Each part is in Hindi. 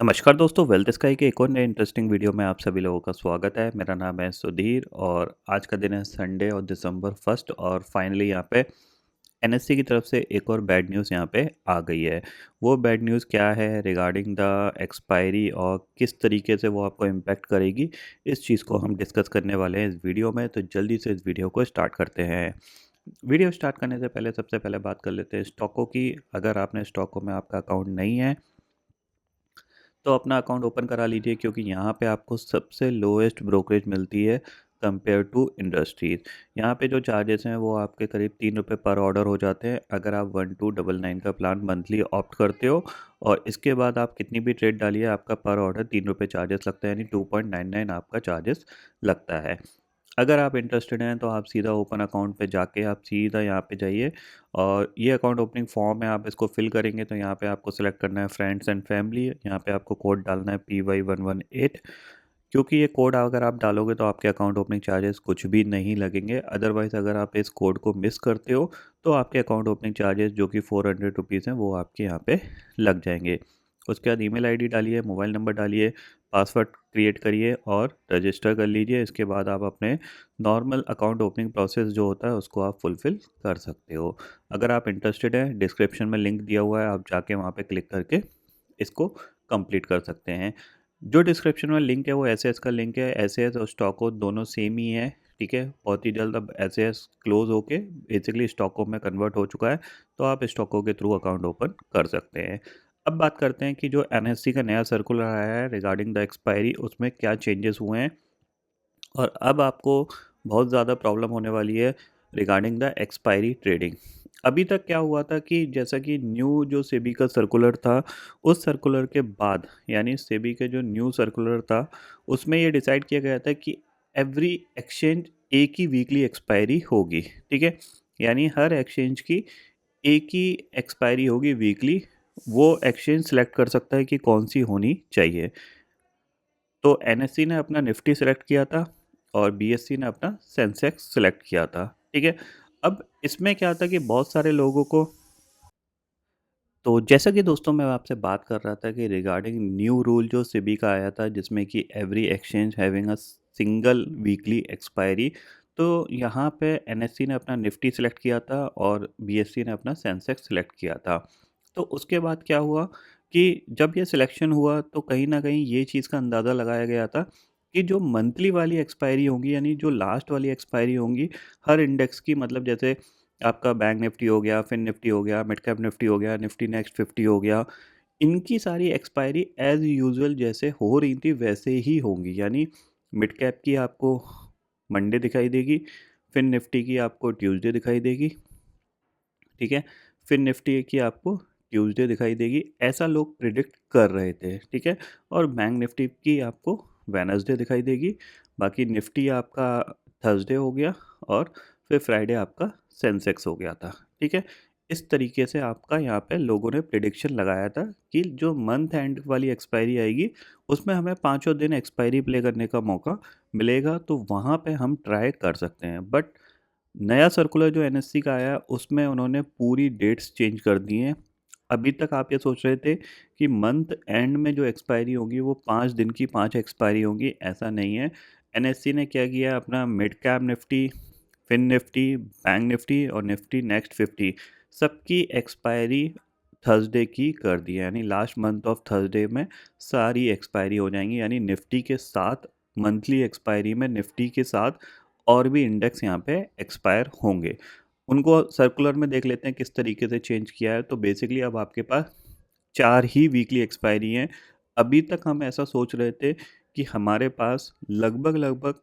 नमस्कार दोस्तों, वेल्थ स्काई के एक और नए इंटरेस्टिंग वीडियो में आप सभी लोगों का स्वागत है। मेरा नाम है सुधीर और आज का दिन है संडे और दिसंबर 1 और फाइनली यहाँ पे एनएससी की तरफ से एक और बैड न्यूज़ यहाँ पे आ गई है। वो बैड न्यूज़ क्या है रिगार्डिंग द एक्सपायरी और किस तरीके से वो आपको इम्पैक्ट करेगी, इस चीज़ को हम डिस्कस करने वाले हैं इस वीडियो में। तो जल्दी से इस वीडियो को स्टार्ट करते हैं। वीडियो स्टार्ट करने से पहले सबसे पहले बात कर लेते हैं स्टॉकों की। अगर आपने स्टॉकों में आपका अकाउंट नहीं है तो अपना अकाउंट ओपन करा लीजिए, क्योंकि यहाँ पे आपको सबसे लोएस्ट ब्रोकरेज मिलती है कंपेयर टू इंडस्ट्रीज़। यहाँ पे जो चार्जेस हैं वो आपके करीब 3 रुपये पर ऑर्डर हो जाते हैं अगर आप 1299 का प्लान मंथली ऑप्ट करते हो। और इसके बाद आप कितनी भी ट्रेड डालिए आपका पर ऑर्डर 3 रुपये चार्जेस लगता है, यानी 2.99 आपका चार्जेस लगता है। अगर आप इंटरेस्टेड हैं तो आप सीधा ओपन अकाउंट पे जाके आप सीधा यहाँ पे जाइए और ये अकाउंट ओपनिंग फॉर्म है, आप इसको फिल करेंगे तो यहाँ पे आपको सेलेक्ट करना है फ्रेंड्स एंड फैमिली। यहाँ पे आपको कोड डालना है PY118, क्योंकि ये कोड अगर आप डालोगे तो आपके अकाउंट ओपनिंग चार्जेस कुछ भी नहीं लगेंगे। अदरवाइज़ अगर आप इस कोड को मिस करते हो तो आपके अकाउंट ओपनिंग चार्जेस जो कि 400 रुपीज़ हैं वो आपके यहाँ पे लग जाएंगे। उसके बाद ईमेल आईडी डालिए, मोबाइल नंबर डालिए, पासवर्ड क्रिएट करिए और रजिस्टर कर लीजिए। इसके बाद आप अपने नॉर्मल अकाउंट ओपनिंग प्रोसेस जो होता है उसको आप फुलफ़िल कर सकते हो। अगर आप इंटरेस्टेड हैं, डिस्क्रिप्शन में लिंक दिया हुआ है, आप जाके वहाँ पे क्लिक करके इसको कंप्लीट कर सकते हैं। जो डिस्क्रिप्शन में लिंक है वो एसएएस का लिंक है। एसएएस और स्टॉको दोनों सेम ही है, ठीक है। बहुत ही जल्द अब एसएएस क्लोज होके बेसिकली स्टॉको में कन्वर्ट हो चुका है, तो आप स्टॉको के थ्रू अकाउंट ओपन कर सकते हैं। अब बात करते हैं कि जो एनएससी का नया सर्कुलर आया है रिगार्डिंग द एक्सपायरी, उसमें क्या चेंजेस हुए हैं और अब आपको बहुत ज़्यादा प्रॉब्लम होने वाली है रिगार्डिंग द एक्सपायरी ट्रेडिंग। अभी तक क्या हुआ था कि जैसा कि न्यू जो सेबी का सर्कुलर था, उस सर्कुलर के बाद यानी सेबी के जो न्यू सर्कुलर था उसमें ये डिसाइड किया गया था कि एवरी एक्सचेंज एक ही वीकली एक्सपायरी होगी, ठीक है। यानी हर एक्सचेंज की एक ही एक्सपायरी होगी वीकली। वो एक्सचेंज सेलेक्ट कर सकता है कि कौन सी होनी चाहिए। तो एनएससी ने अपना निफ्टी सेलेक्ट किया था और बीएससी ने अपना सेंसेक्स सेलेक्ट किया था, ठीक है। अब इसमें क्या था कि बहुत सारे लोगों को, तो जैसा कि दोस्तों मैं आपसे बात कर रहा था कि रिगार्डिंग न्यू रूल जो सेबी का आया था जिसमें कि every exchange having a single weekly expiry, तो यहाँ पे एनएससी ने अपना निफ्टी सेलेक्ट किया था और बीएससी ने अपना सेंसेक्स सेलेक्ट किया था। तो उसके बाद क्या हुआ कि जब ये सिलेक्शन हुआ तो कहीं ना कहीं ये चीज़ का अंदाज़ा लगाया गया था कि जो मंथली वाली एक्सपायरी होंगी यानी जो लास्ट वाली एक्सपायरी होंगी हर इंडेक्स की, मतलब जैसे आपका बैंक निफ्टी हो गया, फिन निफ्टी हो गया, मिड कैप निफ्टी हो गया, निफ्टी नेक्स्ट 50 हो गया, इनकी सारी एक्सपायरी एज़ यूजुअल जैसे हो रही थी वैसे ही होंगी। यानी मिड कैप की आपको मंडे दिखाई देगी, फिन निफ्टी की आपको ट्यूसडे दिखाई देगी, ठीक है। फिर निफ्टी की आपको ट्यूसडे दिखाई देगी, ऐसा लोग प्रिडिक्ट कर रहे थे, ठीक है। और बैंक निफ्टी की आपको वेनसडे दिखाई देगी, बाकी निफ्टी आपका थर्सडे हो गया और फिर फ्राइडे आपका सेंसेक्स हो गया था, ठीक है। इस तरीके से आपका यहाँ पे लोगों ने प्रिडिक्शन लगाया था कि जो मंथ एंड वाली एक्सपायरी आएगी उसमें हमें पाँचों दिन एक्सपायरी प्ले करने का मौका मिलेगा, तो वहाँ पे हम ट्राई कर सकते हैं। बट नया सर्कुलर जो एनएससी का आया उसमें उन्होंने पूरी डेट्स चेंज कर दी हैं। अभी तक आप ये सोच रहे थे कि मंथ एंड में जो एक्सपायरी होगी वो 5 दिन की 5 एक्सपायरी होंगी, ऐसा नहीं है। एनएससी ने क्या किया, अपना mid cap Nifty, fin Nifty, bank Nifty और निफ्टी नेक्स्ट 50 सबकी एक्सपायरी थर्सडे की कर दी है, यानी लास्ट मंथ ऑफ थर्सडे में सारी एक्सपायरी हो जाएंगी। यानी निफ्टी के साथ मंथली एक्सपायरी में निफ्टी के साथ और भी इंडेक्स यहाँ पे एक्सपायर होंगे। उनको सर्कुलर में देख लेते हैं किस तरीके से चेंज किया है। तो बेसिकली अब आपके पास 4 ही वीकली एक्सपायरी हैं। अभी तक हम ऐसा सोच रहे थे कि हमारे पास लगभग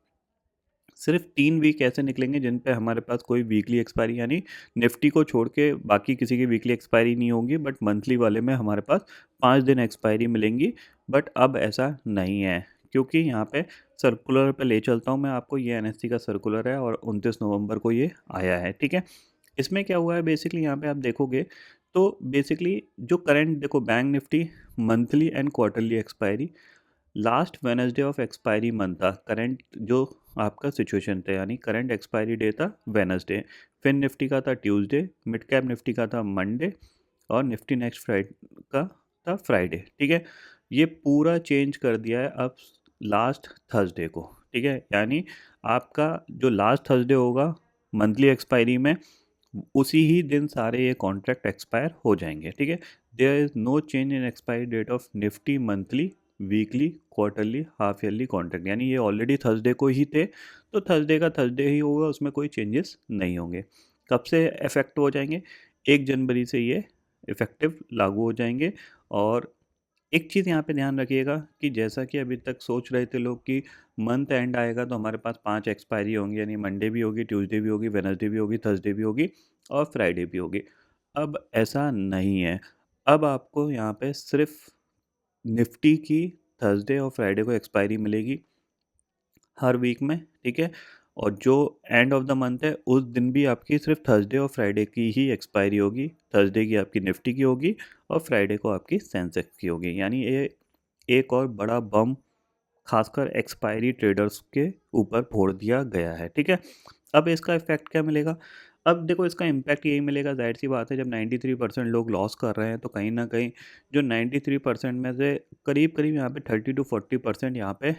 सिर्फ 3 वीक ऐसे निकलेंगे जिन पे हमारे पास कोई वीकली एक्सपायरी, यानी निफ्टी को छोड़ के बाकी किसी की वीकली एक्सपायरी नहीं होगी, बट मंथली वाले में हमारे पास 5 दिन एक्सपायरी मिलेंगी। बट अब ऐसा नहीं है, क्योंकि यहाँ पे सर्कुलर पे ले चलता हूँ मैं आपको। ये एनएससी का सर्कुलर है और 29 नवंबर को ये आया है, ठीक है। इसमें क्या हुआ है बेसिकली, यहाँ पे आप देखोगे तो बेसिकली जो करंट देखो, bank Nifty monthly and quarterly expiry, last Wednesday of expiry month था करंट जो आपका सिचुएशन था, यानी करंट एक्सपायरी डे था वेनसडे। फिर निफ्टी का था ट्यूसडे, मिड कैप निफ्टी का था मंडे और निफ्टी नेक्स्ट फ्राइडे का था फ्राइडे, ठीक है। ये पूरा चेंज कर दिया है अब लास्ट थर्सडे को, ठीक है? यानी आपका जो लास्ट थर्सडे होगा मंथली एक्सपायरी में, उसी ही दिन सारे ये कॉन्ट्रैक्ट एक्सपायर हो जाएंगे, ठीक है? There is no change in expiry date of Nifty monthly, weekly, quarterly, half yearly contract. यानी ये ऑलरेडी थर्सडे को ही थे, तो थर्सडे का थर्सडे ही होगा, उसमें कोई चेंजेस नहीं होंगे। कब से इफेक्ट हो जाएंगे? 1 जनवरी से ये इफेक्टिव लागू हो जाएंगे। और एक चीज़ यहाँ पे ध्यान रखिएगा कि जैसा कि अभी तक सोच रहे थे लोग कि मंथ एंड आएगा तो हमारे पास 5 एक्सपायरी होंगी, यानी मंडे भी होगी, ट्यूसडे भी होगी, वेडनेसडे भी होगी, थर्सडे भी होगी और फ्राइडे भी होगी। अब ऐसा नहीं है। अब आपको यहाँ पे सिर्फ निफ्टी की थर्सडे और फ्राइडे को एक्सपायरी मिलेगी हर वीक में, ठीक है? और जो एंड ऑफ द मंथ है उस दिन भी आपकी सिर्फ थर्सडे और फ्राइडे की ही एक्सपायरी होगी। थर्सडे की आपकी निफ्टी की होगी और फ्राइडे को आपकी सेंसेक्स की होगी। यानी ये एक और बड़ा बम खासकर एक्सपायरी ट्रेडर्स के ऊपर फोड़ दिया गया है, ठीक है? अब इसका इफेक्ट क्या मिलेगा? अब देखो इसका इम्पैक्ट यही मिलेगा, जाहिर सी बात है, जब 93% लोग लॉस कर रहे हैं तो कहीं ना कहीं जो 93% में से करीब करीब यहाँ पे 30 to 40% यहाँ पे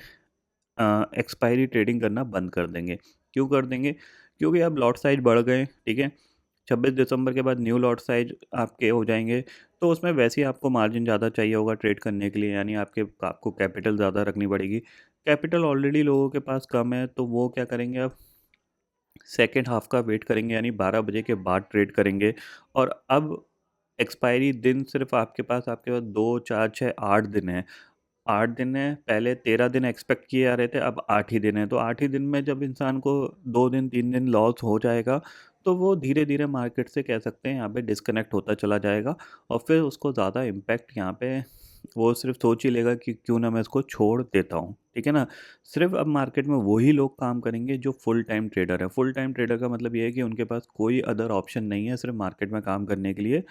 एक्सपायरी ट्रेडिंग करना बंद कर देंगे। क्यों कर देंगे? क्योंकि अब लॉट साइज बढ़ गए, ठीक है? 26 दिसंबर के बाद न्यू लॉट साइज आपके हो जाएंगे, तो उसमें वैसे ही आपको मार्जिन ज़्यादा चाहिए होगा ट्रेड करने के लिए, यानी आपको कैपिटल ज़्यादा रखनी पड़ेगी। कैपिटल ऑलरेडी लोगों के पास कम है, तो वो क्या करेंगे अब सेकेंड हाफ का वेट करेंगे, यानी 12 बजे के बाद ट्रेड करेंगे। और अब एक्सपायरी दिन सिर्फ आपके पास 2, 4, 6, 8 दिन है। 8 दिन है, पहले 13 दिन एक्सपेक्ट किए जा रहे थे, अब 8 ही दिन है। तो 8 ही दिन में जब इंसान को 2 दिन 3 दिन लॉस हो जाएगा, तो वो धीरे धीरे मार्केट से कह सकते हैं यहाँ पे डिस्कनेक्ट होता चला जाएगा। और फिर उसको ज़्यादा इम्पैक्ट यहाँ पे वो सिर्फ सोच ही लेगा कि क्यों ना मैं इसको छोड़ देता हूँ, ठीक है ना? सिर्फ अब मार्केट में वही लोग काम करेंगे जो फुल टाइम ट्रेडर है। फुल टाइम ट्रेडर का मतलब ये है कि उनके पास कोई अदर ऑप्शन नहीं है सिर्फ मार्केट में काम करने के लिए।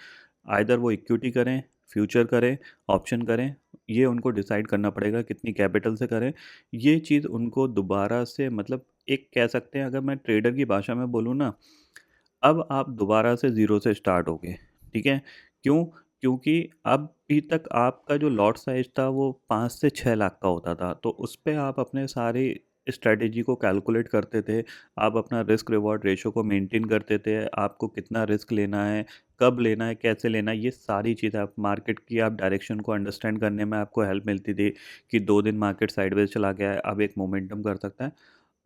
आइदर वो इक्विटी करें, फ्यूचर करें, ऑप्शन करें, ये उनको डिसाइड करना पड़ेगा कितनी कैपिटल से करें। ये चीज़ उनको दोबारा से, मतलब एक कह सकते हैं, अगर मैं ट्रेडर की भाषा में बोलूँ ना, अब आप दोबारा से ज़ीरो से स्टार्ट होगे, ठीक है? क्यों? क्योंकि अभी तक आपका जो लॉट साइज़ था वो 5 से 6 लाख का होता था, तो उस पे आप अपने सारी स्ट्रैटेजी को कैलकुलेट करते थे। आप अपना रिस्क रिवॉर्ड रेशियो को मेंटेन करते थे, आपको कितना रिस्क लेना है, कब लेना है, कैसे लेना है, ये सारी चीज़ें आप मार्केट की आप डायरेक्शन को अंडरस्टैंड करने में आपको हेल्प मिलती थी कि 2 दिन मार्केट साइडवेज़ चला गया है, अब एक मोमेंटम कर सकता है।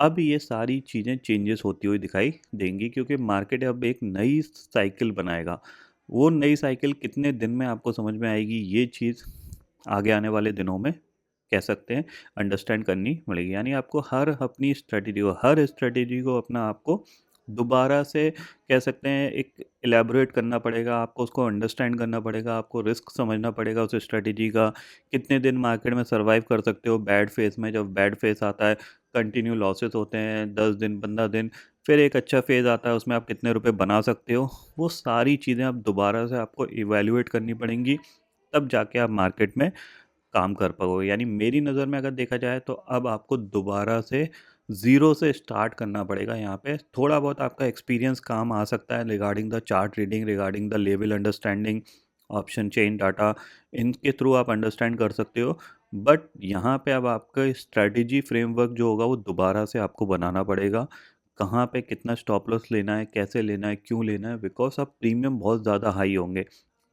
अब ये सारी चीज़ें चेंजेस होती हुई दिखाई देंगी, क्योंकि मार्केट अब एक नई साइकिल बनाएगा। वो नई साइकिल कितने दिन में आपको समझ में आएगी, ये चीज़ आगे आने वाले दिनों में कह सकते हैं अंडरस्टैंड करनी पड़ेगी। यानी आपको हर स्ट्रेटेजी को अपना आपको दोबारा से कह सकते हैं एक इलेबोरेट करना पड़ेगा, आपको उसको अंडरस्टैंड करना पड़ेगा, आपको रिस्क समझना पड़ेगा उस स्ट्रेटेजी का। कितने दिन मार्केट में सर्वाइव कर सकते हो बैड फेज में? जब बैड फेज आता है, कंटिन्यू लॉसेस होते हैं 10 दिन 15 दिन, फिर एक अच्छा फेज़ आता है उसमें आप कितने रुपए बना सकते हो, वो सारी चीज़ें अब दोबारा से आपको इवैल्यूएट करनी पड़ेंगी, तब जाके आप मार्केट में काम कर पाओगे। यानी मेरी नज़र में अगर देखा जाए तो अब आपको दोबारा से ज़ीरो से स्टार्ट करना पड़ेगा। यहाँ पे थोड़ा बहुत आपका एक्सपीरियंस काम आ सकता है regarding the chart reading, regarding the level understanding, option chain data, इनके थ्रू आप अंडरस्टैंड कर सकते हो। बट यहाँ पे अब आपका स्ट्रैटेजी फ्रेमवर्क जो होगा वो दोबारा से आपको बनाना पड़ेगा। कहाँ पे कितना स्टॉप लॉस लेना है, कैसे लेना है, क्यों लेना है, बिकॉज अब प्रीमियम बहुत ज़्यादा हाई होंगे।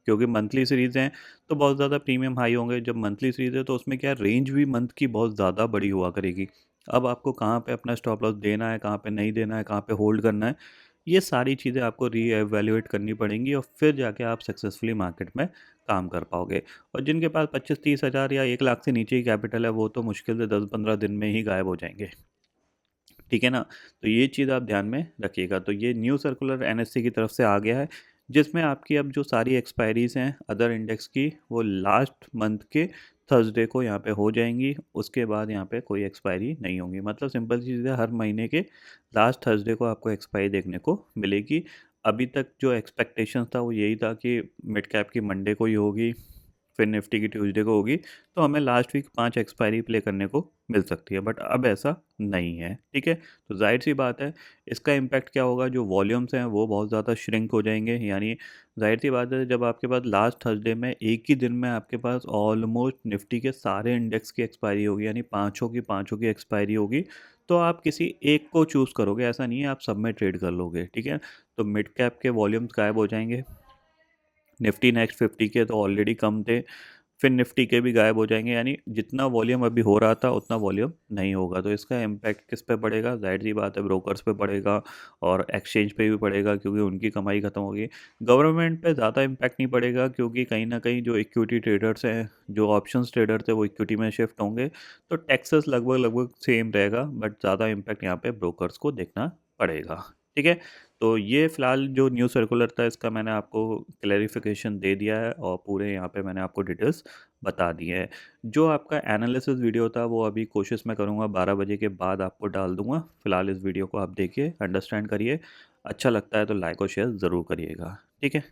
क्योंकि मंथली सीरीज़ हैं तो बहुत ज़्यादा प्रीमियम हाई होंगे। जब मंथली सीरीज़ है तो उसमें क्या रेंज भी मंथ की बहुत ज़्यादा बड़ी हुआ करेगी। अब आपको कहाँ पे अपना स्टॉप लॉस देना है, कहाँ पे नहीं देना है, कहाँ पे होल्ड करना है, ये सारी चीज़ें आपको री-एवैल्यूएट करनी पड़ेंगी और फिर जाके आप सक्सेसफुली मार्केट में काम कर पाओगे। और जिनके पास 25-30 हज़ार या 1 लाख से नीचे ही कैपिटल है, वो तो मुश्किल से 10-15 दिन में ही गायब हो जाएँगे। ठीक है ना? तो ये चीज़ आप ध्यान में रखिएगा। तो ये न्यू सर्कुलर एनएससी की तरफ से आ गया है, जिसमें आपकी अब जो सारी एक्सपायरीज़ हैं अदर इंडेक्स की, वो लास्ट मंथ के थर्सडे को यहाँ पे हो जाएँगी। उसके बाद यहाँ पे कोई एक्सपायरी नहीं होंगी। मतलब सिंपल सी चीज़ है, हर महीने के लास्ट थर्सडे को आपको एक्सपायरी देखने को मिलेगी। अभी तक जो एक्सपेक्टेशंस था वो यही था कि मिड कैप की मंडे को ही होगी, फिर निफ्टी की ट्यूसडे को होगी, तो हमें लास्ट वीक 5 एक्सपायरी प्ले करने को मिल सकती है, बट अब ऐसा नहीं है, ठीक है। तो ज़ाहिर-सी बात है, इसका इम्पैक्ट क्या होगा, जो वॉल्यूम्स हैं वो बहुत ज़्यादा श्रिंक हो जाएँगे, यानी ज़ाहिर-सी बात है जब आपके पास लास्ट थर्सडे में एक ही दिन में आपके पास ऑलमोस्ट निफ्टी के सारे इंडेक्स की एक्सपायरी होगी, यानी पाँचों की एक्सपायरी होगी, तो आप किसी एक को चूज़ करोगे, ऐसा नहीं है आप सब में ट्रेड कर लोगे, ठीक है। तो मिड कैप के वॉल्यूम्स गायब हो जाएँगे, निफ्टी नेक्स्ट 50 के तो ऑलरेडी कम थे, फिर निफ्टी के भी गायब हो जाएंगे, यानी जितना वॉल्यूम अभी हो रहा था उतना वॉल्यूम नहीं होगा। तो इसका इम्पैक्ट किस पे पड़ेगा, जाहिर सी बात है ब्रोकर्स पे पड़ेगा और एक्सचेंज पे भी पड़ेगा, क्योंकि उनकी कमाई खत्म होगी। गवर्नमेंट पे ज़्यादा इम्पैक्ट नहीं पड़ेगा, क्योंकि कहीं ना कहीं जो इक्विटी ट्रेडर्स हैं, जो ऑप्शंस ट्रेडर थे, वो इक्विटी में शिफ्ट होंगे, तो टैक्सेस लगभग लगभग सेम रहेगा, बट ज़्यादा इम्पैक्ट यहाँ पे ब्रोकर्स को देखना पड़ेगा, ठीक है। तो ये फ़िलहाल जो न्यू सर्कुलर था, इसका मैंने आपको क्लैरिफिकेशन दे दिया है और पूरे यहाँ पे मैंने आपको डिटेल्स बता दी है। जो आपका एनालिसिस वीडियो था वो अभी कोशिश मैं करूँगा 12 बजे के बाद आपको डाल दूँगा। फ़िलहाल इस वीडियो को आप देखिए, अंडरस्टैंड करिए। अच्छा लगता है तो लाइक और शेयर ज़रूर करिएगा। ठीक है?